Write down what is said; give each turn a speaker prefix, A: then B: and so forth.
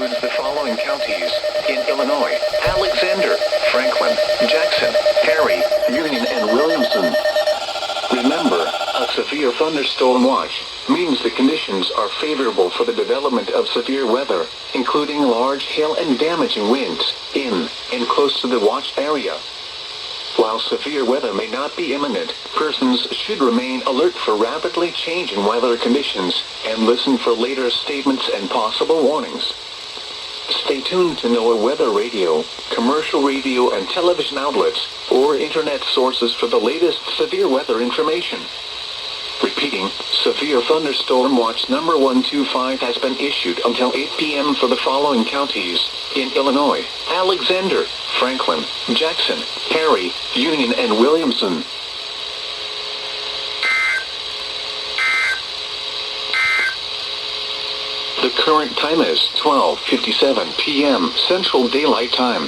A: includes the following counties in Illinois: Alexander, Franklin, Jackson, Perry, Union, and Williamson. Remember, a severe thunderstorm watch means the conditions are favorable for the development of severe weather, including large hail and damaging winds, in and close to the watch area. While severe weather may not be imminent, persons should remain alert for rapidly changing weather conditions and listen for later statements and possible warnings. Stay tuned to NOAA weather radio, commercial radio and television outlets, or internet sources for the latest severe weather information. Repeating, Severe Thunderstorm Watch number 125 has been issued until 8 p.m. for the following counties in Illinois: Alexander, Franklin, Jackson, Perry, Union, and Williamson. The current time is 12:57 p.m. Central Daylight Time.